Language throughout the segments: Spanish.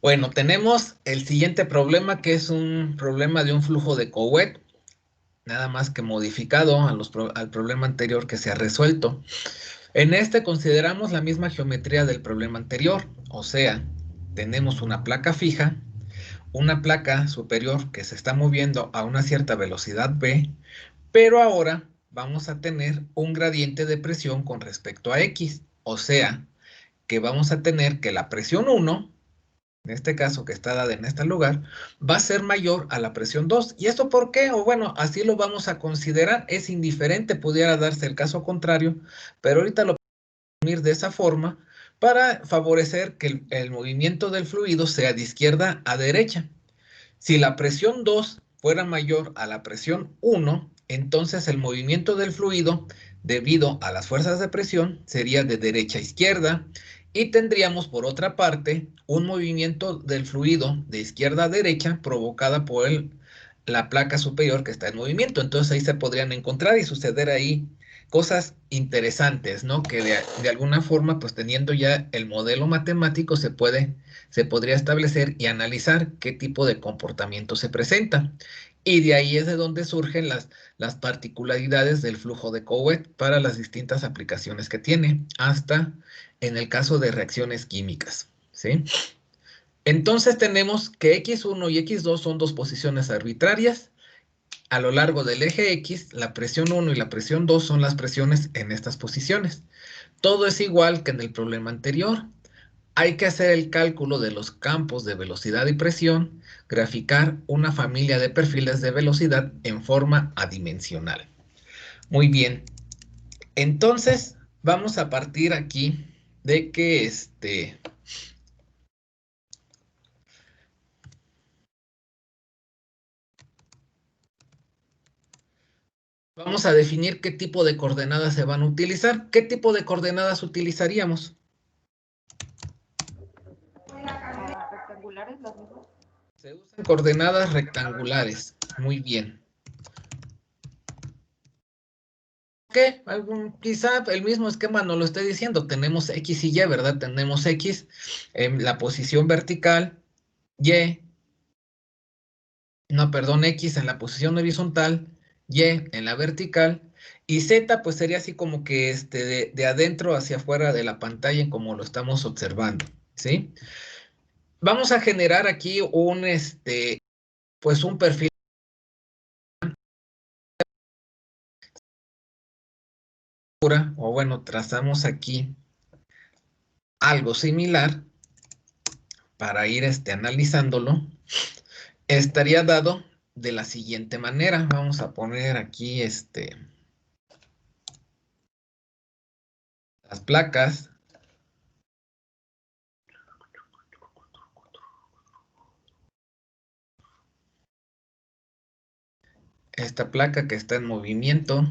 Bueno, tenemos el siguiente problema, que es un problema de un flujo de Couette, nada más que modificado al problema anterior que se ha resuelto. En este consideramos la misma geometría del problema anterior, o sea, tenemos una placa fija, una placa superior que se está moviendo a una cierta velocidad v, pero ahora vamos a tener un gradiente de presión con respecto a x, o sea, que vamos a tener que la presión 1, en este caso que está dada en este lugar, va a ser mayor a la presión 2. ¿Y esto por qué? O bueno, así lo vamos a considerar. Es indiferente, pudiera darse el caso contrario, pero ahorita lo vamos a unir de esa forma para favorecer que el movimiento del fluido sea de izquierda a derecha. Si la presión 2 fuera mayor a la presión 1, entonces el movimiento del fluido, debido a las fuerzas de presión, sería de derecha a izquierda, y tendríamos por otra parte un movimiento del fluido de izquierda a derecha provocada por la placa superior que está en movimiento. Entonces ahí se podrían encontrar y suceder ahí cosas interesantes, ¿no? Que de alguna forma, pues teniendo ya el modelo matemático, se podría establecer y analizar qué tipo de comportamiento se presenta. Y de ahí es de donde surgen las particularidades del flujo de Couette para las distintas aplicaciones que tiene, hasta en el caso de reacciones químicas, ¿sí? Entonces tenemos que x1 y x2 son dos posiciones arbitrarias. A lo largo del eje X, la presión 1 y la presión 2 son las presiones en estas posiciones. Todo es igual que en el problema anterior. Hay que hacer el cálculo de los campos de velocidad y presión, graficar una familia de perfiles de velocidad en forma adimensional. Muy bien. Entonces, vamos a partir aquí de que vamos a definir qué tipo de coordenadas se van a utilizar. ¿Qué tipo de coordenadas utilizaríamos? Rectangulares, las mismas. Se usan coordenadas rectangulares. Muy bien. ¿Qué? Quizá el mismo esquema nos lo esté diciendo. Tenemos X y Y, ¿verdad? Tenemos X en la posición vertical, Y, no, perdón, X en la posición horizontal, Y en la vertical, y Z pues sería así como que de adentro hacia afuera de la pantalla como lo estamos observando, ¿sí? Vamos a generar aquí pues un perfil, o bueno, trazamos aquí algo similar para ir analizándolo. Estaría dado de la siguiente manera. Vamos a poner aquí las placas. Esta placa que está en movimiento.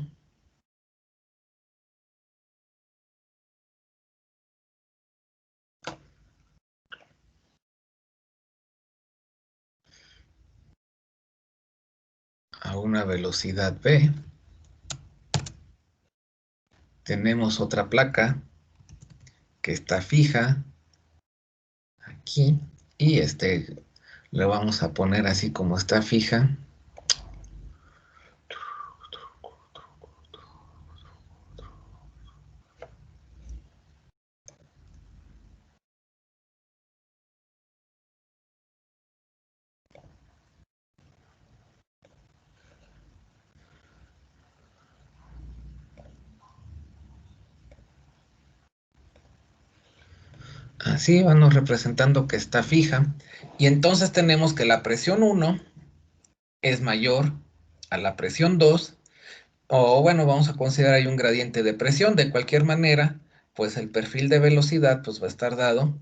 A una velocidad v. Tenemos otra placa que está fija aquí. Y le vamos a poner así como está fija. Así vamos representando que está fija. Y entonces tenemos que la presión 1 es mayor a la presión 2. O bueno, vamos a considerar ahí un gradiente de presión. De cualquier manera, pues el perfil de velocidad pues va a estar dado.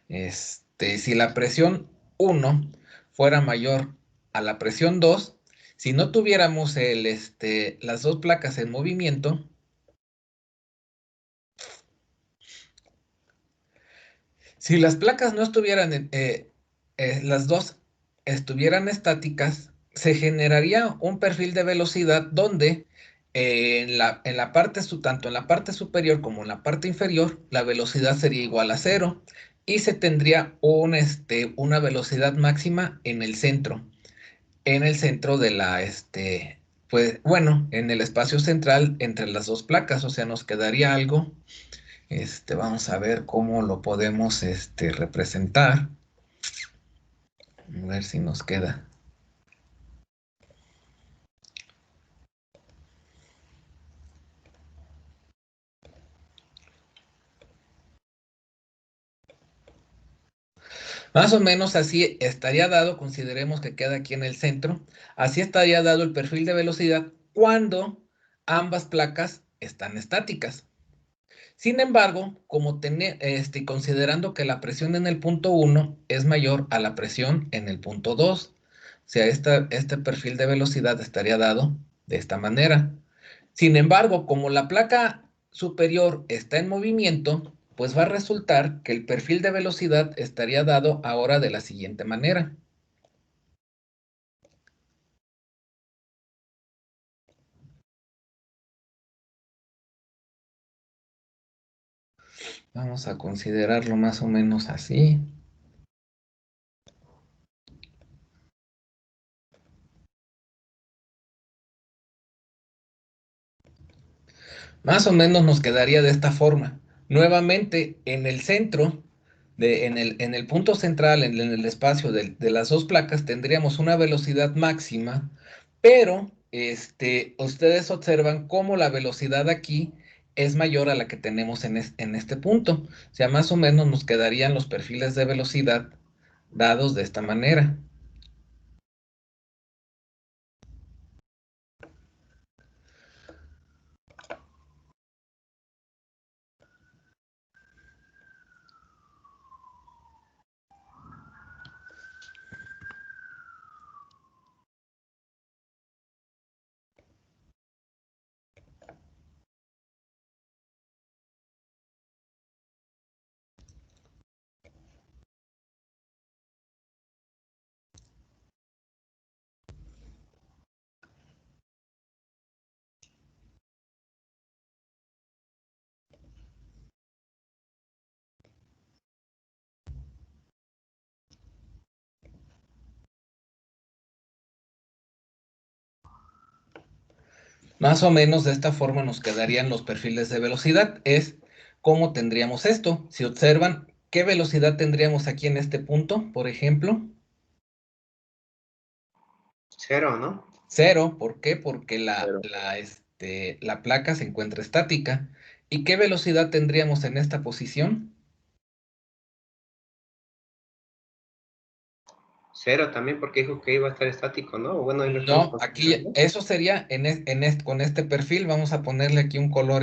Si la presión 1 fuera mayor a la presión 2, si no tuviéramos las dos placas en movimiento, si las placas no estuvieran, las dos estuvieran estáticas, se generaría un perfil de velocidad donde en la parte, tanto en la parte superior como en la parte inferior, la velocidad sería igual a 0. y se tendría una velocidad máxima en el centro de la, pues bueno, en el espacio central entre las dos placas, o sea, nos quedaría algo, vamos a ver cómo lo podemos, representar, a ver si nos queda. Más o menos así estaría dado, consideremos que queda aquí en el centro, así estaría dado el perfil de velocidad cuando ambas placas están estáticas. Sin embargo, considerando que la presión en el punto 1 es mayor a la presión en el punto 2, o sea, este perfil de velocidad estaría dado de esta manera. Sin embargo, como la placa superior está en movimiento, pues va a resultar que el perfil de velocidad estaría dado ahora de la siguiente manera. Vamos a considerarlo más o menos así. Más o menos nos quedaría de esta forma. Nuevamente, en el centro, en el punto central, en el espacio de las dos placas, tendríamos una velocidad máxima, pero ustedes observan cómo la velocidad aquí es mayor a la que tenemos en este punto. O sea, más o menos nos quedarían los perfiles de velocidad dados de esta manera. Más o menos de esta forma nos quedarían los perfiles de velocidad. Es cómo tendríamos esto. Si observan, ¿qué velocidad tendríamos aquí en este punto, por ejemplo? Cero, ¿no? Cero. ¿Por qué? Porque Cero. la placa se encuentra estática. ¿Y qué velocidad tendríamos en esta posición? Cero también porque dijo que iba a estar estático, ¿no? Bueno, ahí lo estamos No, aquí considerando. eso sería con este perfil. Vamos a ponerle aquí un color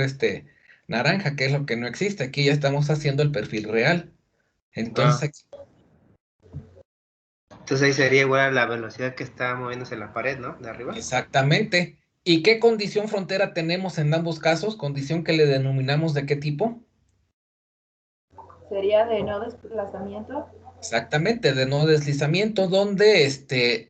naranja, que es lo que no existe. Aquí ya estamos haciendo el perfil real. Ah, Entonces, entonces ahí sería igual a la velocidad que está moviéndose la pared, ¿no? De arriba. exactamente. ¿Y qué condición frontera tenemos en ambos casos? ¿Condición que le denominamos de qué tipo? Sería de no desplazamiento. Exactamente, de no deslizamiento, donde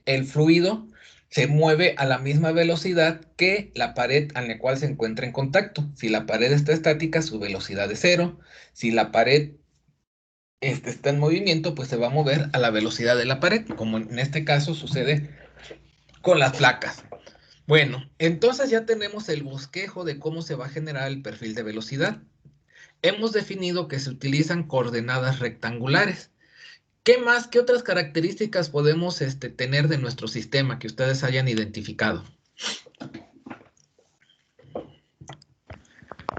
el fluido se mueve a la misma velocidad que la pared a la cual se encuentra en contacto. Si la pared está estática, su velocidad es cero. Si la pared está en movimiento, pues se va a mover a la velocidad de la pared, como en este caso sucede con las placas. Bueno, entonces ya tenemos el bosquejo de cómo se va a generar el perfil de velocidad. Hemos definido que se utilizan coordenadas rectangulares. ¿Qué más, qué otras características podemos tener de nuestro sistema que ustedes hayan identificado?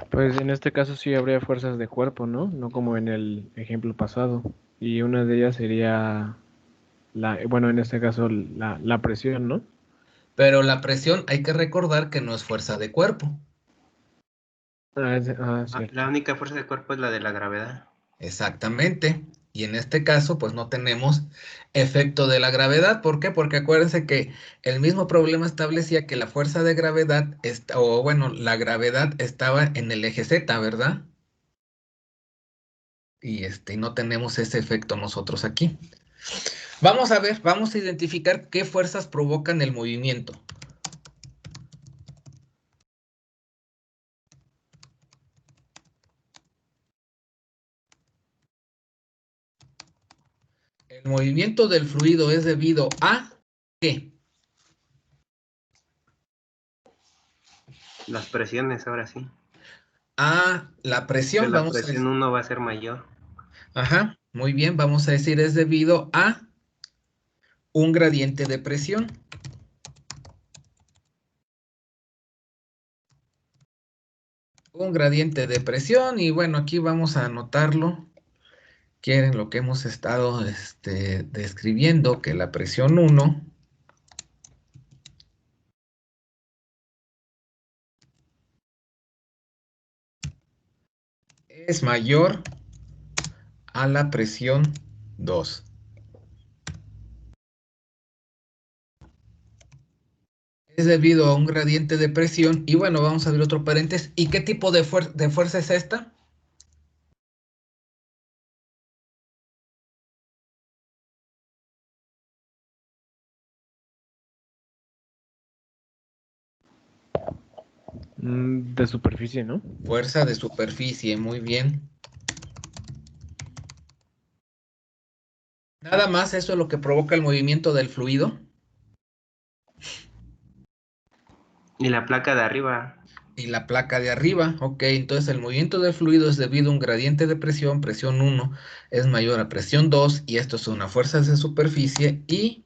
Pues en este caso sí habría fuerzas de cuerpo, ¿no? No como en el ejemplo pasado. Y una de ellas sería bueno, en este caso la presión, ¿no? Pero la presión hay que recordar que no es fuerza de cuerpo. La Cierto. única fuerza del cuerpo es la de la gravedad. Exactamente. Y en este caso, pues no tenemos efecto de la gravedad. ¿Por qué? Porque acuérdense que el mismo problema establecía que la fuerza de gravedad, o bueno, la gravedad estaba en el eje Z, ¿verdad? Y no tenemos ese efecto nosotros aquí. Vamos a ver, vamos a identificar qué fuerzas provocan el movimiento. El movimiento del fluido es debido a ¿qué? Las presiones, ahora sí. A la Que presión, la vamos a presión decir. 1 va a ser mayor. Ajá, muy bien, vamos a decir es debido a un gradiente de presión. Un gradiente de presión y bueno, aquí vamos a anotarlo. Quieren lo que hemos estado describiendo, que la presión 1 es mayor a la presión 2. Es debido a un gradiente de presión y bueno, vamos a abrir otro paréntesis. ¿Y qué tipo de fuerza es esta? De superficie, ¿no? Fuerza de superficie, muy bien. Nada más eso es lo que provoca el movimiento del fluido. Y la placa de arriba. Y la placa de arriba, ok, entonces el movimiento del fluido es debido a un gradiente de presión, presión 1 es mayor a presión 2 y esto es una fuerza de superficie y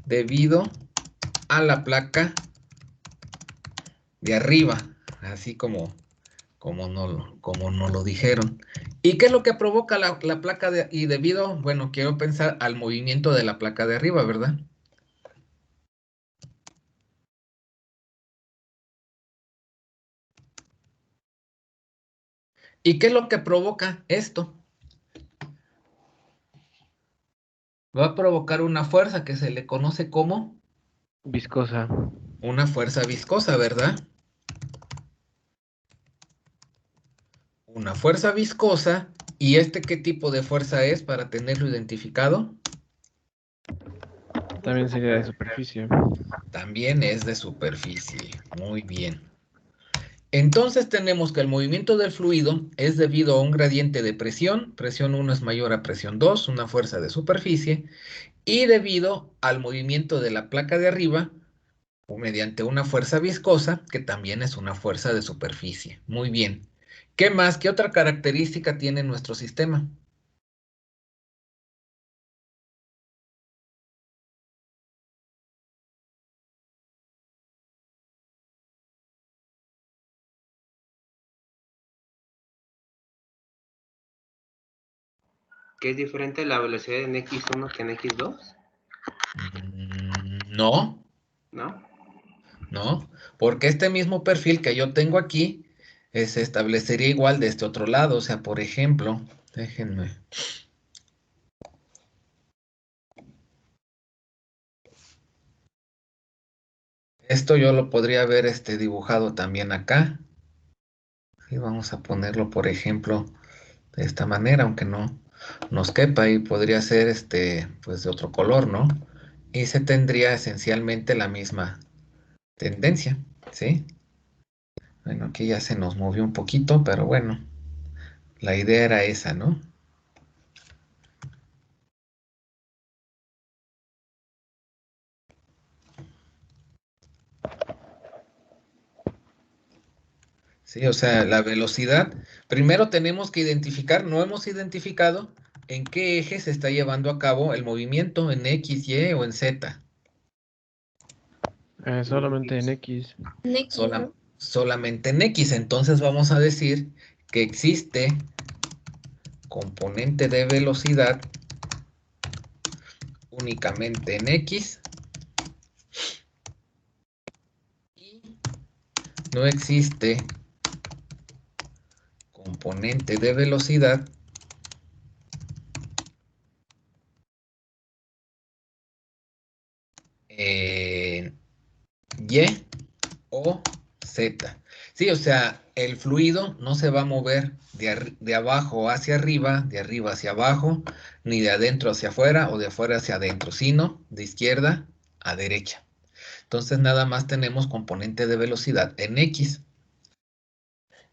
debido a la placa de arriba, así como nos lo dijeron. ¿Y qué es lo que provoca la placa y debido? Bueno, quiero pensar al movimiento de la placa de arriba, ¿verdad? ¿Y qué es lo que provoca esto? Va a provocar una fuerza que se le conoce como Viscosa. una fuerza viscosa, ¿verdad? Una fuerza viscosa. ¿Y qué tipo de fuerza es para tenerlo identificado? También sería de superficie. También es de superficie. Muy bien. Entonces tenemos que el movimiento del fluido es debido a un gradiente de presión. Presión 1 es mayor a presión 2, una fuerza de superficie. Y debido al movimiento de la placa de arriba, o mediante una fuerza viscosa, que también es una fuerza de superficie. Muy bien. ¿Qué más? ¿Qué otra característica tiene nuestro sistema? ¿Que es diferente la velocidad en X1 que en X2? No, ¿No? no, porque este mismo perfil que yo tengo aquí se establecería igual de este otro lado. O sea, por ejemplo, déjenme. Esto yo lo podría haber dibujado también acá. Y vamos a ponerlo, por ejemplo, de esta manera, aunque no nos quepa y podría ser pues de otro color, ¿no? Y se tendría esencialmente la misma tendencia, ¿sí? Bueno, aquí ya se nos movió un poquito, pero bueno, la idea era esa, ¿no? Sí, o sea, la velocidad, primero tenemos que identificar, no hemos identificado en qué eje se está llevando a cabo el movimiento, en X, Y o en Z. Solamente en X. Solamente en X, entonces vamos a decir que existe componente de velocidad únicamente en X y no existe componente de velocidad en Y o Z. Sí, o sea, el fluido no se va a mover de abajo hacia arriba, de arriba hacia abajo, ni de adentro hacia afuera o de afuera hacia adentro, sino de izquierda a derecha. Entonces nada más tenemos componente de velocidad en X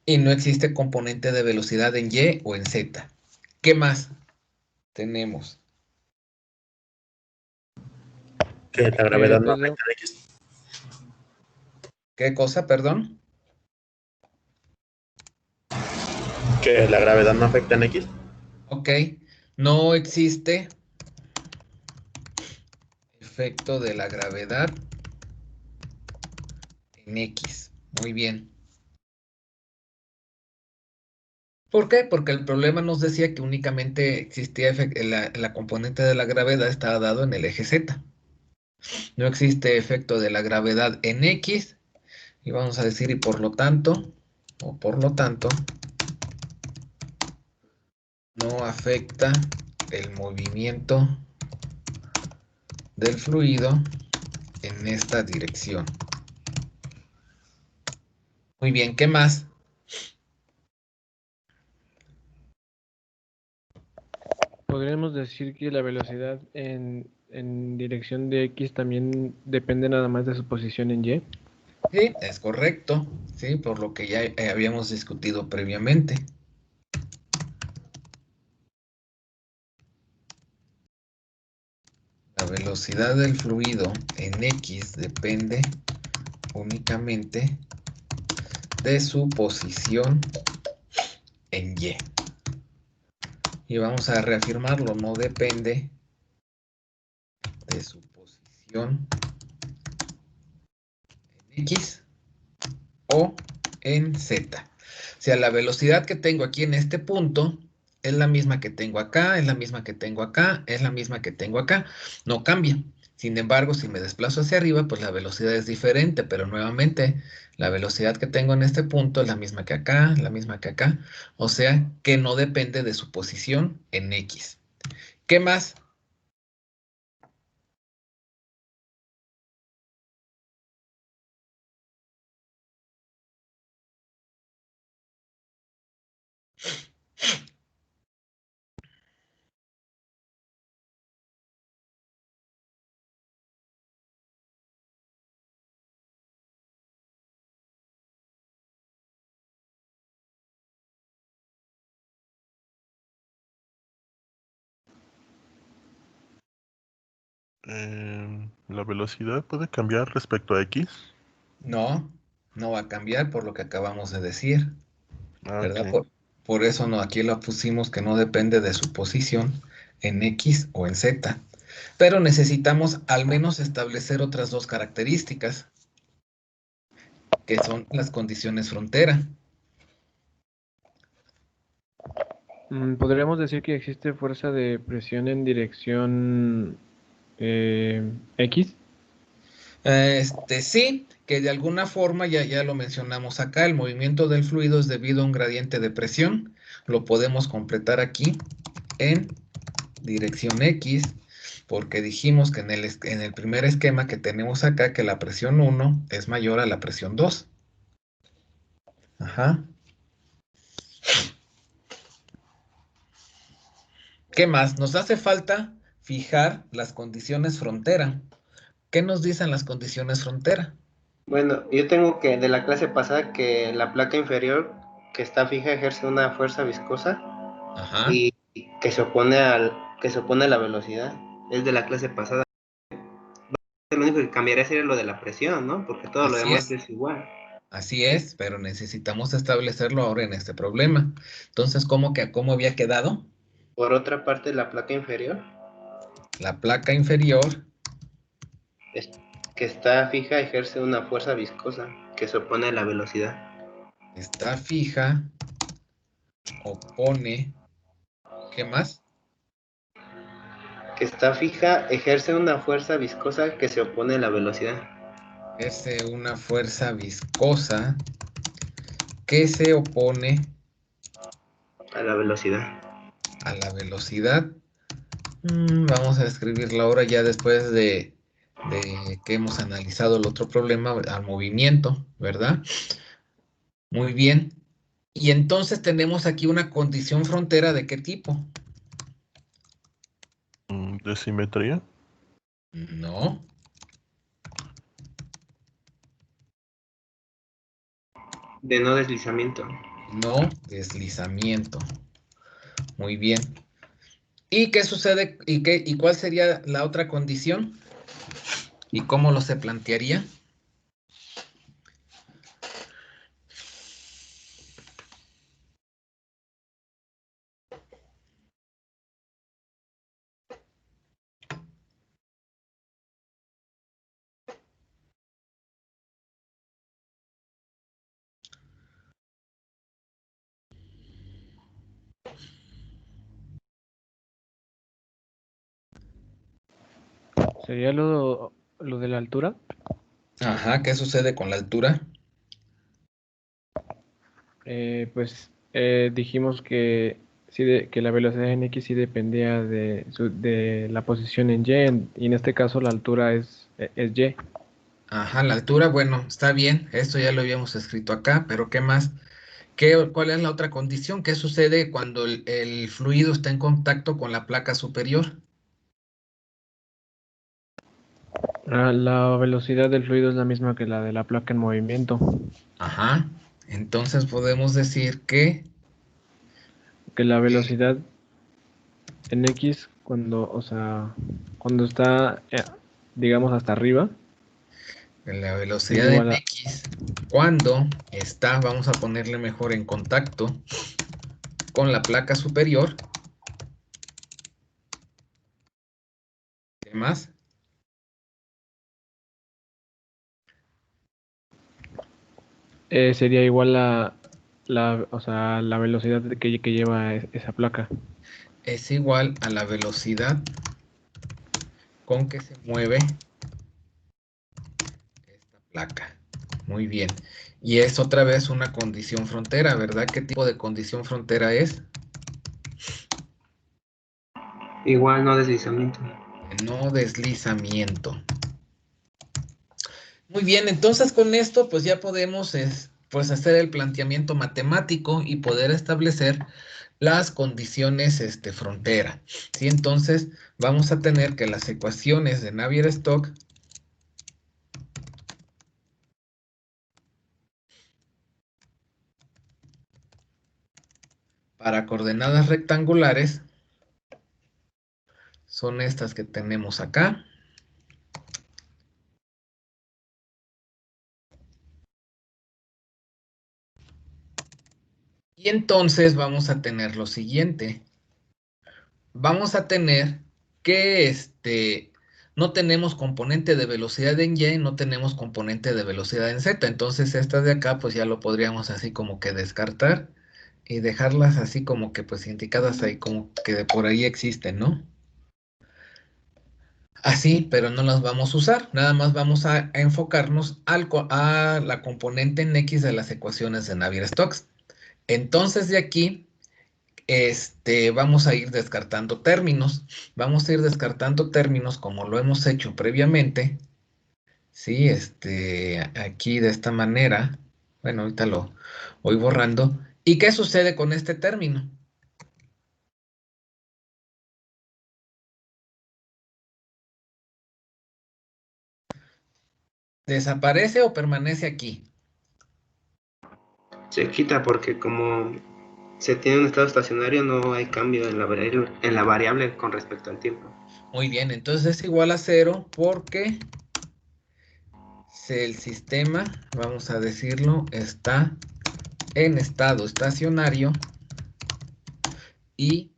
y no existe componente de velocidad en Y o en Z. ¿Qué más tenemos? Que la gravedad no Pues, afecta en X. ¿Qué cosa, perdón? Que la gravedad no afecta en X. Ok, no existe efecto de la gravedad en X. Muy bien. ¿Por qué? Porque el problema nos decía que únicamente existía la componente de la gravedad estaba dado en el eje Z. No existe efecto de la gravedad en X. Y vamos a decir, y por lo tanto, no afecta el movimiento del fluido en esta dirección. Muy bien, ¿qué más? podríamos decir que la velocidad en dirección de X también depende nada más de su posición en Y. Sí, es correcto, sí, por lo que ya habíamos discutido previamente. La velocidad del fluido en X depende únicamente de su posición en Y. Y vamos a reafirmarlo, no depende de su posición en X o en Z. O sea, la velocidad que tengo aquí en este punto es la misma que tengo acá, es la misma que tengo acá, es la misma que tengo acá. No cambia. Sin embargo, si me desplazo hacia arriba, pues la velocidad es diferente, pero nuevamente la velocidad que tengo en este punto es la misma que acá, la misma que acá. O sea, que no depende de su posición en X. ¿Qué más? ¿La velocidad puede cambiar respecto a X? No, no va a cambiar por lo que acabamos de decir, ¿verdad? Ok. Por eso no, aquí lo pusimos que no depende de su posición en X o en Z. Pero necesitamos al menos establecer otras dos características, que son las condiciones frontera. Podríamos decir que existe fuerza de presión en dirección X. Sí, que de alguna forma, ya lo mencionamos acá, el movimiento del fluido es debido a un gradiente de presión. Lo podemos completar aquí en dirección X, porque dijimos que en el primer esquema que tenemos acá, que la presión 1 es mayor a la presión 2. Ajá. ¿Qué más? Nos hace falta fijar las condiciones frontera. ¿Qué nos dicen las condiciones frontera? Bueno, yo tengo que de la clase pasada que la placa inferior que está fija ejerce una fuerza viscosa Ajá. y que se opone a la velocidad. Es de la clase pasada. Lo único que cambiaría sería lo de la presión, ¿no? Porque todo lo Así demás es. es igual. Así es, pero necesitamos establecerlo ahora en este problema. Entonces, ¿cómo había quedado? Por otra parte, la placa inferior La placa inferior es, que está fija ejerce una fuerza viscosa que se opone a la velocidad. está fija, opone, ¿qué más? Que está fija ejerce una fuerza viscosa que se opone a la velocidad. Ejerce una fuerza viscosa que se opone A la velocidad. a la velocidad. Vamos a escribirlo ahora ya después de que hemos analizado el otro problema, al movimiento, ¿verdad? Muy bien. Y entonces tenemos aquí una condición frontera ¿de qué tipo? ¿De simetría? No, De no deslizamiento. no deslizamiento. Muy bien. ¿Y qué sucede? ¿Y cuál sería la otra condición? ¿Y cómo lo se plantearía? ¿Sería lo de la altura? Ajá, ¿qué sucede con la altura? Dijimos que, sí que la velocidad en X sí dependía de la posición en Y, y en este caso la altura es Y. Ajá, la altura, bueno, está bien, esto ya lo habíamos escrito acá, pero ¿qué más? ¿Cuál es la otra condición? ¿Qué sucede cuando el fluido está en contacto con la placa superior? La velocidad del fluido es la misma que la de la placa en movimiento, Ajá, entonces podemos decir que que la velocidad en X cuando, o sea, cuando está, digamos, hasta arriba, la es velocidad en igual a, X, cuando está, vamos a ponerle mejor en contacto con la placa superior, ¿qué más? sería igual o sea, la velocidad que lleva esa placa. Es igual a la velocidad con que se mueve esta placa. Muy bien. Y es otra vez una condición frontera, ¿verdad? ¿Qué tipo de condición frontera es? Igual no deslizamiento. No deslizamiento. Muy bien, entonces con esto pues ya podemos pues hacer el planteamiento matemático y poder establecer las condiciones frontera. ¿Sí? Entonces vamos a tener que las ecuaciones de Navier-Stokes para coordenadas rectangulares son estas que tenemos acá. Y entonces vamos a tener lo siguiente. Vamos a tener que no tenemos componente de velocidad en Y, no tenemos componente de velocidad en Z. Entonces estas de acá pues ya lo podríamos así como que descartar y dejarlas así como que pues indicadas ahí como que de por ahí existen, ¿no? Así, pero no las vamos a usar. Nada más vamos a enfocarnos a la componente en X de las ecuaciones de Navier-Stokes. Entonces de aquí vamos a ir descartando términos. Vamos a ir descartando términos como lo hemos hecho previamente. Sí, aquí de esta manera. Bueno, ahorita lo voy borrando. ¿Y qué sucede con este término? ¿Desaparece o permanece aquí? Se quita porque como se tiene un estado estacionario no hay cambio en la variable con respecto al tiempo. Muy bien, entonces es igual a 0 porque si el sistema, vamos a decirlo, está en estado estacionario y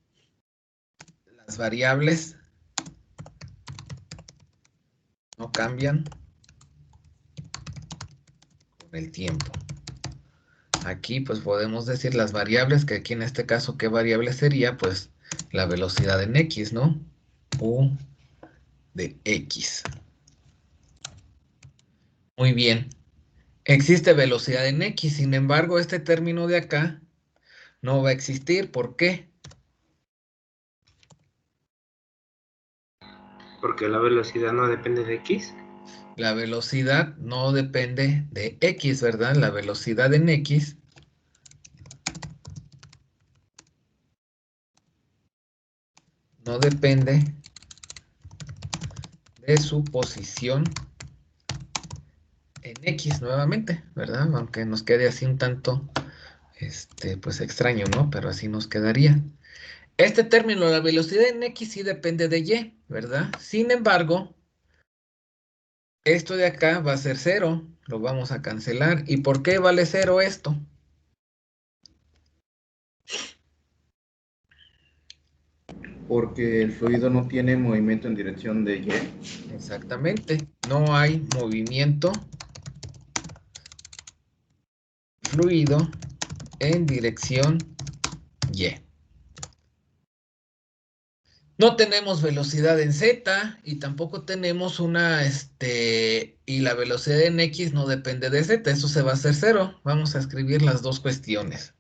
las variables no cambian con el tiempo. Aquí pues podemos decir las variables, que aquí en este caso, ¿qué variable sería? Pues la velocidad en X, ¿no? U de X. Muy bien. Existe velocidad en X, sin embargo, este término de acá no va a existir. ¿Por qué? Porque la velocidad no depende de X. La velocidad no depende de X, ¿verdad? La velocidad en X no depende de su posición en X nuevamente, ¿verdad? Aunque nos quede así un tanto, pues extraño, ¿no? Pero así nos quedaría. Este término, la velocidad en X sí depende de Y, ¿verdad? Sin embargo, Esto de acá va a ser 0, lo vamos a cancelar. ¿Y por qué vale 0 esto? Porque el fluido no tiene movimiento en dirección de Y. Exactamente, no hay movimiento fluido en dirección Y. No tenemos velocidad en Z y tampoco tenemos y la velocidad en X no depende de Z, eso se va a hacer 0. Vamos a escribir las dos cuestiones.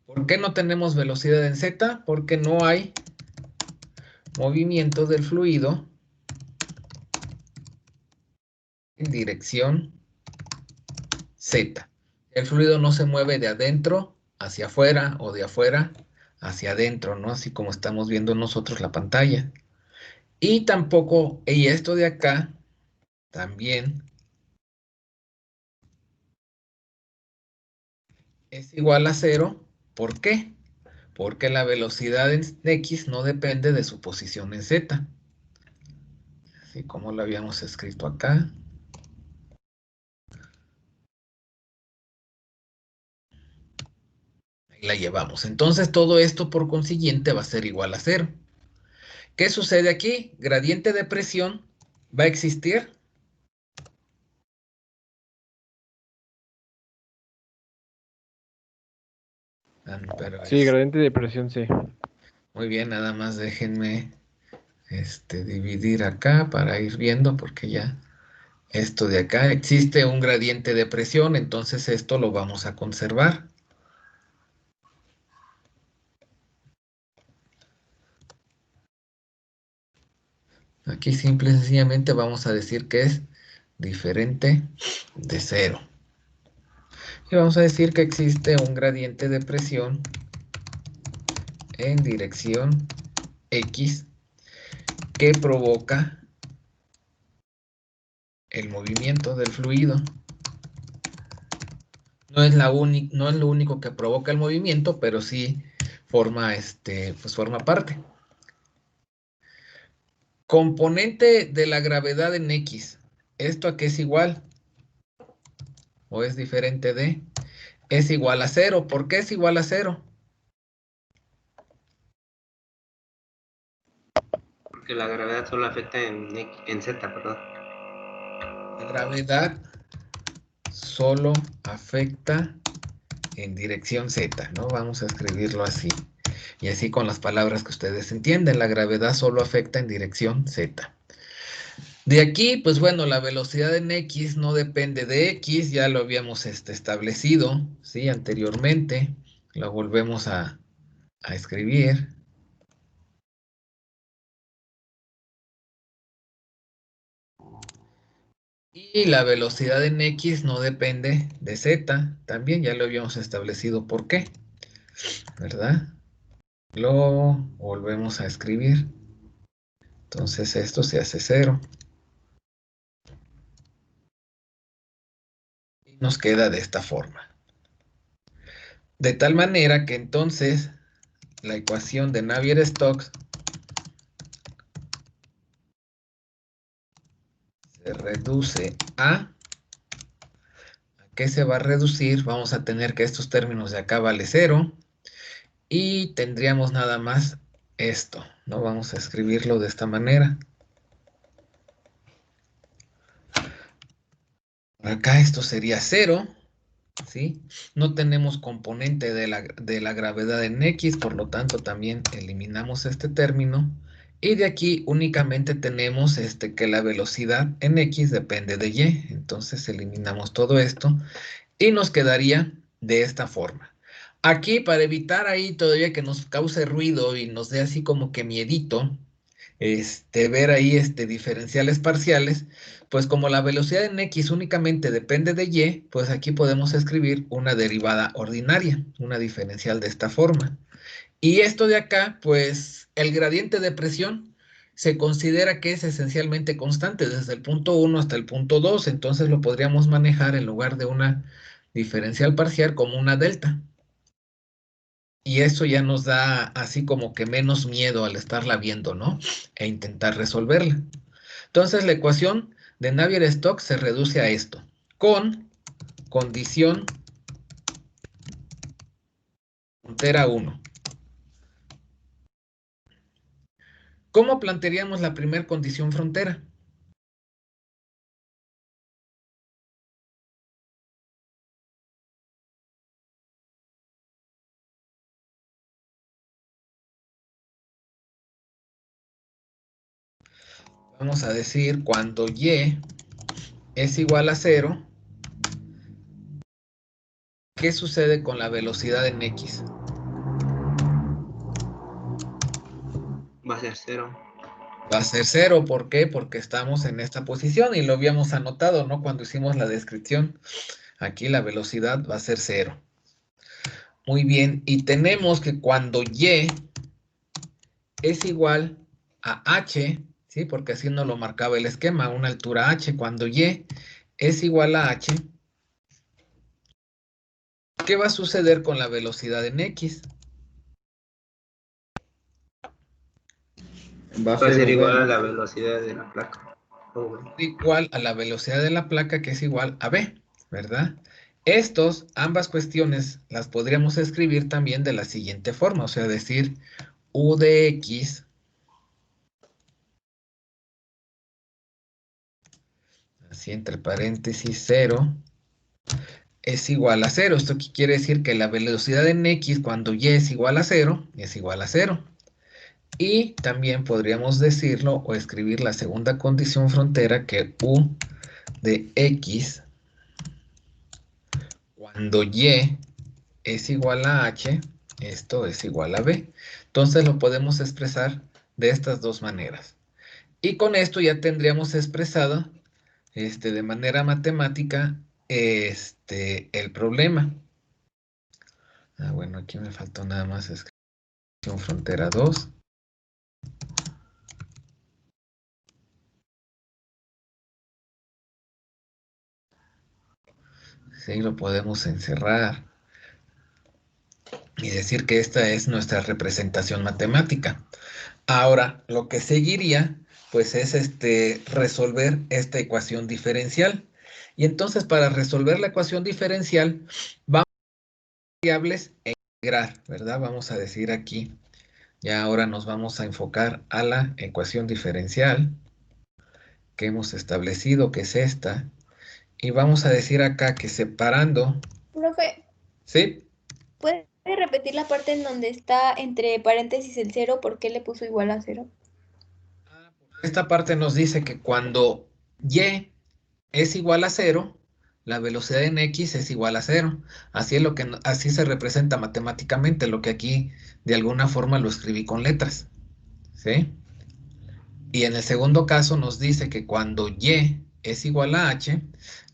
¿Por qué no tenemos velocidad en Z? Porque no hay movimiento del fluido en dirección Z. El fluido no se mueve de adentro hacia afuera o de afuera hacia adentro, ¿no? Así como estamos viendo nosotros la pantalla. Y tampoco, y esto de acá también es igual a 0. ¿Por qué? Porque la velocidad en X no depende de su posición en Z. Así como lo habíamos escrito acá. Ahí la llevamos. Entonces todo esto por consiguiente va a ser igual a 0. ¿Qué sucede aquí? Gradiente de presión va a existir. Pero Sí, gradiente de presión, sí. muy bien, nada más déjenme dividir acá para ir viendo, porque ya esto de acá existe un gradiente de presión, entonces esto lo vamos a conservar. Aquí simple y sencillamente vamos a decir que es diferente de 0. Y vamos a decir que existe un gradiente de presión en dirección X que provoca el movimiento del fluido. No es lo único que provoca el movimiento, pero sí forma, forma parte. Componente de la gravedad en X. ¿Esto a qué es igual? ¿O es diferente de? Es igual a 0. ¿Por qué es igual a 0? Porque la gravedad solo afecta en Z, perdón. La gravedad solo afecta en dirección Z, ¿no? Vamos a escribirlo así. Y así con las palabras que ustedes entienden, la gravedad solo afecta en dirección Z. De aquí, pues bueno, la velocidad en X no depende de X, ya lo habíamos establecido, ¿sí? Anteriormente, lo volvemos a escribir. Y la velocidad en X no depende de Z, también ya lo habíamos establecido por qué, ¿verdad? Lo volvemos a escribir. Entonces esto se hace 0. Y nos queda de esta forma. De tal manera que entonces la ecuación de Navier-Stokes se reduce ¿a qué se va a reducir? Vamos a tener que estos términos de acá vale 0. Y tendríamos nada más esto, ¿no? Vamos a escribirlo de esta manera. Acá esto sería 0, ¿sí? No tenemos componente de la gravedad en X, por lo tanto también eliminamos este término. Y de aquí únicamente tenemos que la velocidad en X depende de Y. Entonces eliminamos todo esto y nos quedaría de esta forma. Aquí, para evitar ahí todavía que nos cause ruido y nos dé así como que miedito, ver ahí diferenciales parciales, pues como la velocidad en X únicamente depende de Y, pues aquí podemos escribir una derivada ordinaria, una diferencial de esta forma. Y esto de acá, pues el gradiente de presión se considera que es esencialmente constante desde el punto 1 hasta el punto 2, entonces lo podríamos manejar en lugar de una diferencial parcial como una delta. Y eso ya nos da así como que menos miedo al estarla viendo, ¿no? E intentar resolverla. Entonces la ecuación de Navier-Stokes se reduce a esto, con condición frontera 1. ¿Cómo plantearíamos la primera condición frontera? Vamos a decir cuando y es igual a 0, ¿qué sucede con la velocidad en x? Va a ser 0. Va a ser 0, ¿por qué? Porque estamos en esta posición y lo habíamos anotado, ¿no? Cuando hicimos la descripción. Aquí la velocidad va a ser 0. Muy bien, y tenemos que cuando y es igual a h, ¿sí? Porque así nos lo marcaba el esquema, una altura h. Cuando y es igual a h, ¿qué va a suceder con la velocidad en x? Va a Va a ser ser igual v. a la velocidad de la placa. Igual a la velocidad de la placa, que es igual a v, ¿verdad? Ambas cuestiones las podríamos escribir también de la siguiente forma, o sea, decir u de x, así entre paréntesis 0, es igual a 0. Esto quiere decir que la velocidad en x cuando y es igual a 0, es igual a 0. Y también podríamos decirlo o escribir la segunda condición frontera, que u de x cuando y es igual a h, esto es igual a b. Entonces lo podemos expresar de estas dos maneras. Y con esto ya tendríamos expresado de manera matemática el problema. Bueno, aquí me faltó nada más escribir frontera 2. Sí, lo podemos encerrar y decir que esta es nuestra representación matemática. Ahora, lo que seguiría, pues es resolver esta ecuación diferencial. Y entonces, para resolver la ecuación diferencial, vamos a variables e integrar, ¿verdad? Vamos a decir aquí, ya ahora nos vamos a enfocar a la ecuación diferencial que hemos establecido, que es esta. Y vamos a decir acá que separando, Profe, ¿sí? ¿puede repetir la parte en donde está entre paréntesis el 0? ¿Por qué le puso igual a 0? Esta parte nos dice que cuando y es igual a 0, la velocidad en x es igual a 0. Así se representa matemáticamente, lo que aquí de alguna forma lo escribí con letras, ¿sí? Y en el segundo caso nos dice que cuando y es igual a h,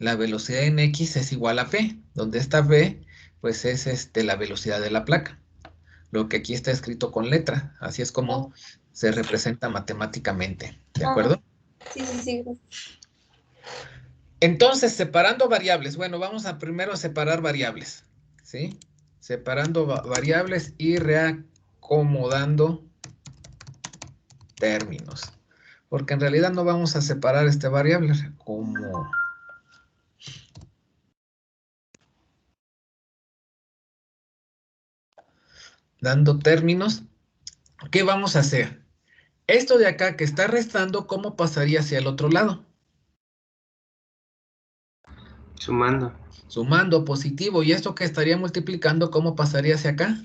la velocidad en x es igual a p, donde esta p pues es la velocidad de la placa. Lo que aquí está escrito con letra, así es como se representa matemáticamente, ¿de acuerdo? Sí, sí, sí. Entonces, separando variables. Bueno, vamos a primero separar variables, ¿sí? Separando variables y reacomodando términos. Porque en realidad no vamos a separar variable como... dando términos. ¿Qué vamos a hacer? Esto de acá que está restando, ¿cómo pasaría hacia el otro lado? Sumando. Sumando positivo. ¿Y esto que estaría multiplicando, cómo pasaría hacia acá?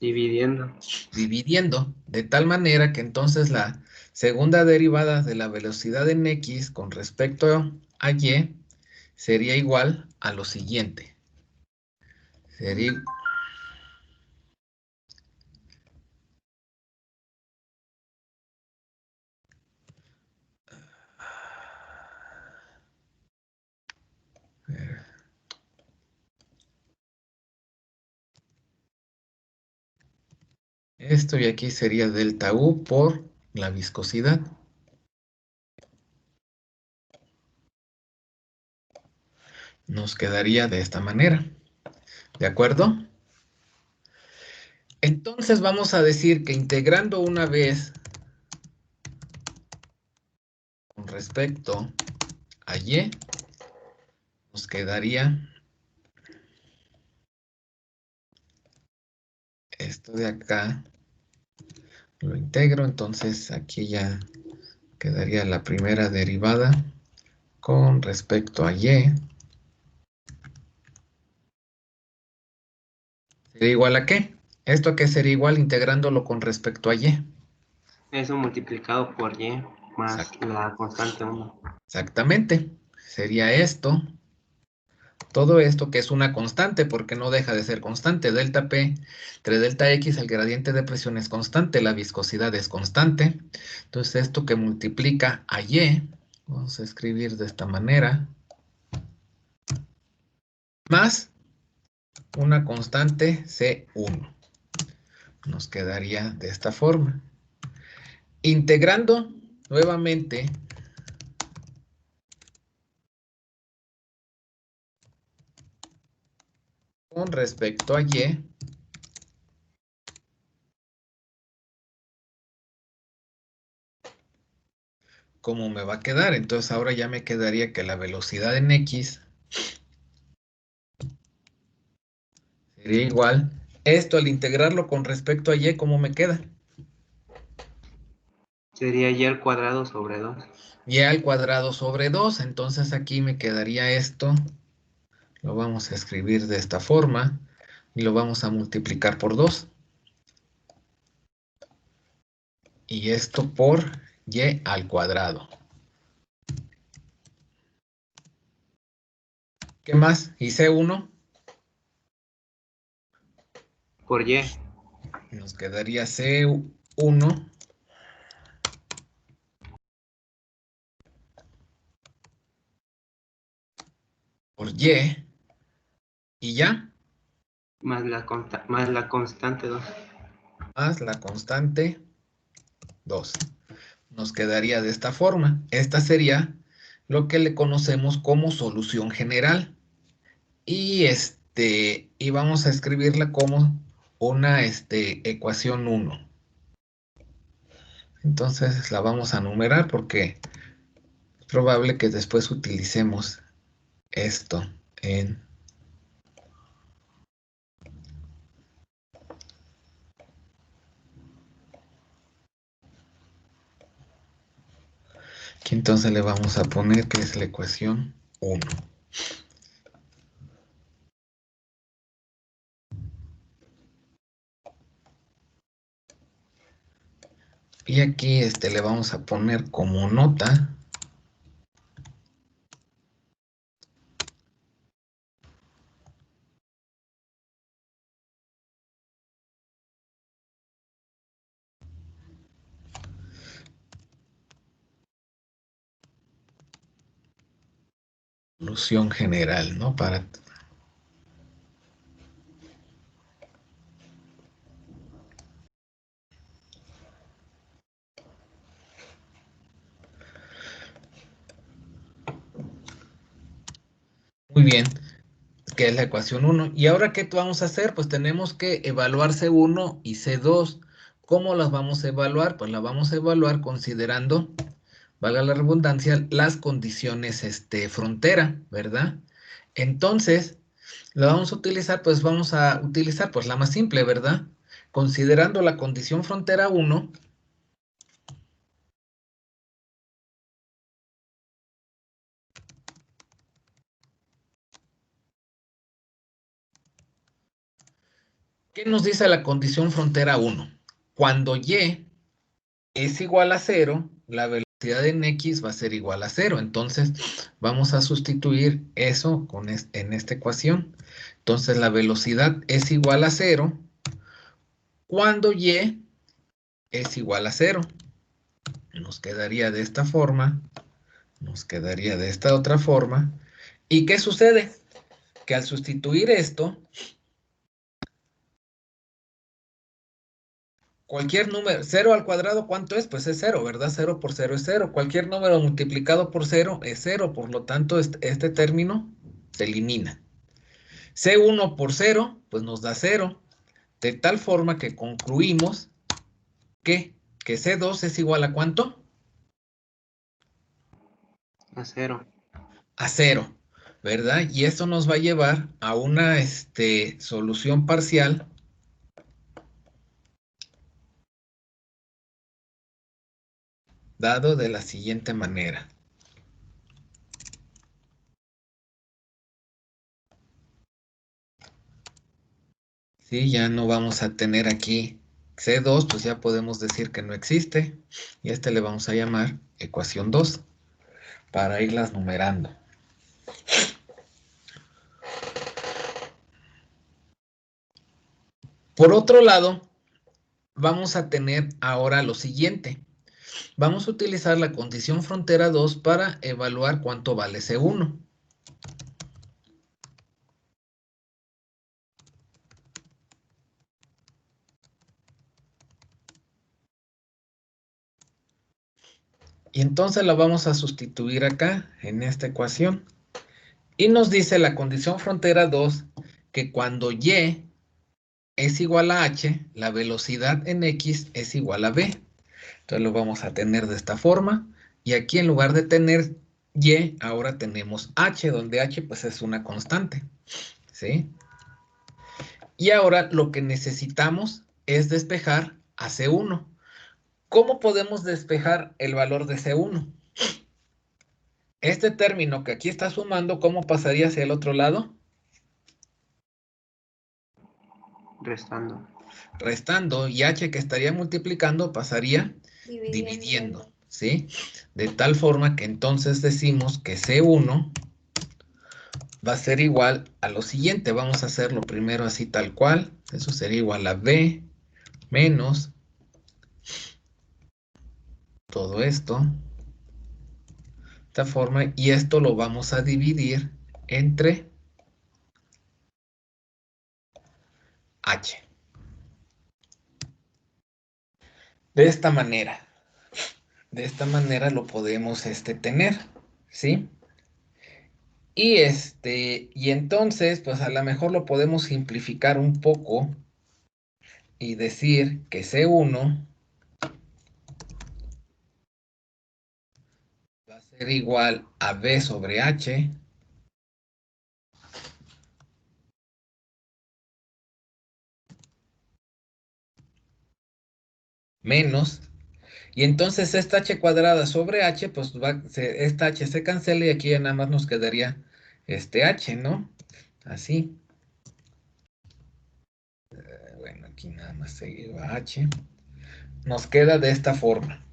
Dividiendo. Dividiendo, de tal manera que entonces la segunda derivada de la velocidad en x con respecto a y sería igual a lo siguiente. Sería... Esto y aquí sería delta U por la viscosidad. Nos quedaría de esta manera. ¿De acuerdo? Entonces vamos a decir que integrando una vez con respecto a y, nos quedaría esto de acá, lo integro, entonces aquí ya quedaría la primera derivada con respecto a y. ¿Sería igual a qué? ¿Esto a qué sería igual integrándolo con respecto a y? Eso multiplicado por y más la constante 1. Exactamente. Sería esto. Todo esto que es una constante, porque no deja de ser constante. Delta P entre delta X, el gradiente de presión es constante, la viscosidad es constante. Entonces esto que multiplica a Y, vamos a escribir de esta manera, más una constante C1. Nos quedaría de esta forma. Integrando nuevamente con respecto a Y, ¿cómo me va a quedar? Entonces ahora ya me quedaría que la velocidad en X sería igual. Esto al integrarlo con respecto a Y, ¿cómo me queda? Sería y al cuadrado sobre 2. Y al cuadrado sobre 2. Entonces aquí me quedaría esto. Lo vamos a escribir de esta forma. Y lo vamos a multiplicar por 2. Y esto por y al cuadrado. ¿Qué más? ¿Y C1? Por y. Nos quedaría C1 por y. Y ya. Más la constante 2. Más la constante 2. Nos quedaría de esta forma. Esta sería lo que le conocemos como solución general. Y vamos a escribirla como una ecuación 1. Entonces la vamos a numerar porque es probable que después utilicemos esto en... Aquí entonces le vamos a poner que es la ecuación 1. Y aquí le vamos a poner como nota solución general, ¿no? Muy bien, que es la ecuación 1. ¿Y ahora qué vamos a hacer? Pues tenemos que evaluar C1 y C2. ¿Cómo las vamos a evaluar? Pues las vamos a evaluar considerando, valga la redundancia, las condiciones frontera, ¿verdad? Entonces, la vamos a utilizar, pues vamos a utilizar pues la más simple, ¿verdad? Considerando la condición frontera 1, ¿qué nos dice la condición frontera 1? Cuando y es igual a 0, la velocidad en x va a ser igual a 0. Entonces, vamos a sustituir eso en esta ecuación. Entonces, la velocidad es igual a 0 cuando y es igual a 0. Nos quedaría de esta forma, nos quedaría de esta otra forma. ¿Y qué sucede? Que al sustituir esto, cualquier número, 0 al cuadrado, ¿cuánto es? Pues es 0, ¿verdad? 0 por 0 es 0. Cualquier número multiplicado por 0 es 0. Por lo tanto, este término se elimina. C1 por 0, pues nos da 0. De tal forma que concluimos que C2 es igual a ¿cuánto? A 0. A 0, ¿verdad? Y eso nos va a llevar a una solución parcial dado de la siguiente manera. Sí, ya no vamos a tener aquí C2, pues ya podemos decir que no existe. Y a este le vamos a llamar ecuación 2 para irlas numerando. Por otro lado, vamos a tener ahora lo siguiente. Vamos a utilizar la condición frontera 2 para evaluar cuánto vale C1. Y entonces la vamos a sustituir acá, en esta ecuación. Y nos dice la condición frontera 2 que cuando Y es igual a H, la velocidad en X es igual a V. Entonces lo vamos a tener de esta forma. Y aquí en lugar de tener Y, ahora tenemos H, donde H pues es una constante. ¿Sí? Y ahora lo que necesitamos es despejar a C1. ¿Cómo podemos despejar el valor de C1? Este término que aquí está sumando, ¿cómo pasaría hacia el otro lado? Restando. Restando, y H que estaría multiplicando pasaría dividiendo, ¿sí? De tal forma que entonces decimos que C1 va a ser igual a lo siguiente. Vamos a hacerlo primero así tal cual. Eso sería igual a V menos todo esto. De esta forma, y esto lo vamos a dividir entre H. De esta manera. De esta manera lo podemos tener, ¿sí? Y entonces, pues a lo mejor lo podemos simplificar un poco y decir que C1 va a ser igual a V sobre H menos, y entonces esta H cuadrada sobre H, pues esta H se cancela y aquí ya nada más nos quedaría este H, ¿no? Así. Bueno, aquí nada más se lleva H. Nos queda de esta forma.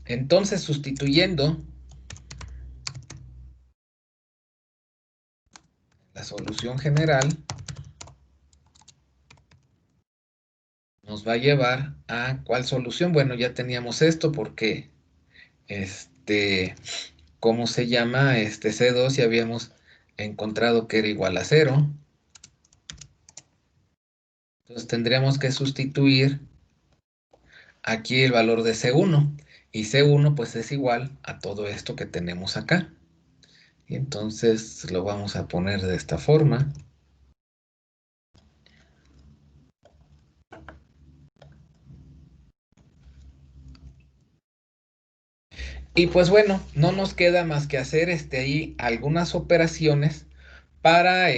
Entonces, sustituyendo la solución general, nos va a llevar a ¿cuál solución? Bueno, ya teníamos esto porque, ¿cómo se llama? C2 ya habíamos encontrado que era igual a 0. Entonces tendríamos que sustituir aquí el valor de C1. Y C1 pues es igual a todo esto que tenemos acá. Y entonces lo vamos a poner de esta forma. Y pues bueno, no nos queda más que hacer ahí algunas operaciones para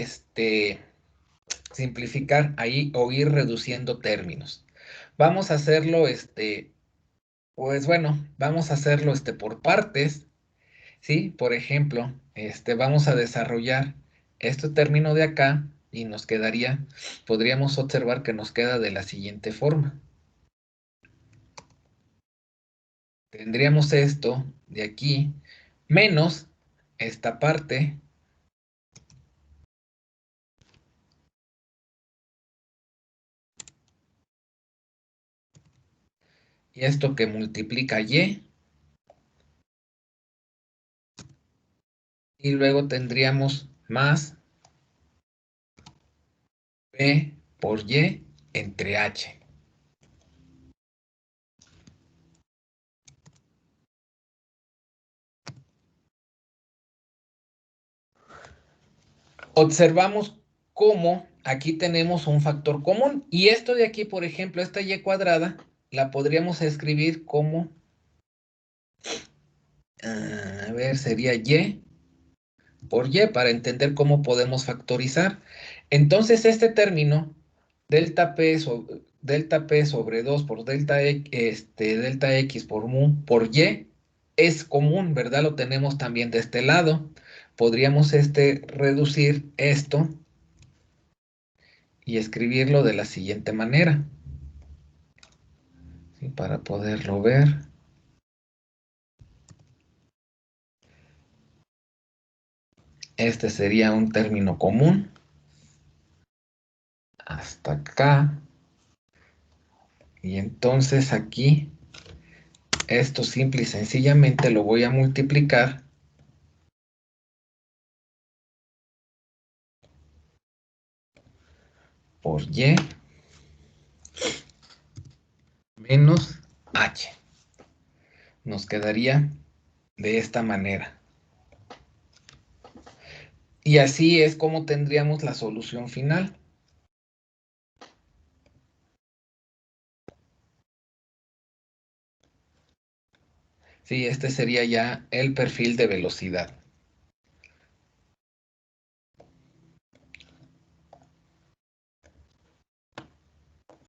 simplificar ahí o ir reduciendo términos. Vamos a hacerlo, pues bueno, vamos a hacerlo por partes, ¿sí? Por ejemplo, vamos a desarrollar este término de acá y nos quedaría, podríamos observar que nos queda de la siguiente forma. Tendríamos esto de aquí menos esta parte y esto que multiplica y luego tendríamos más p por y entre h. Observamos cómo aquí tenemos un factor común. Y esto de aquí, por ejemplo, esta y cuadrada, la podríamos escribir como, a ver, sería y por y, para entender cómo podemos factorizar. Entonces, este término, delta p sobre 2 por delta x por mu por y, es común, ¿verdad? Lo tenemos también de este lado. Podríamos reducir esto y escribirlo de la siguiente manera, ¿sí? Para poderlo ver. Este sería un término común. Hasta acá. Y entonces aquí, esto simple y sencillamente lo voy a multiplicar por y menos h. Nos quedaría de esta manera. Y así es como tendríamos la solución final. Sí, este sería ya el perfil de velocidad.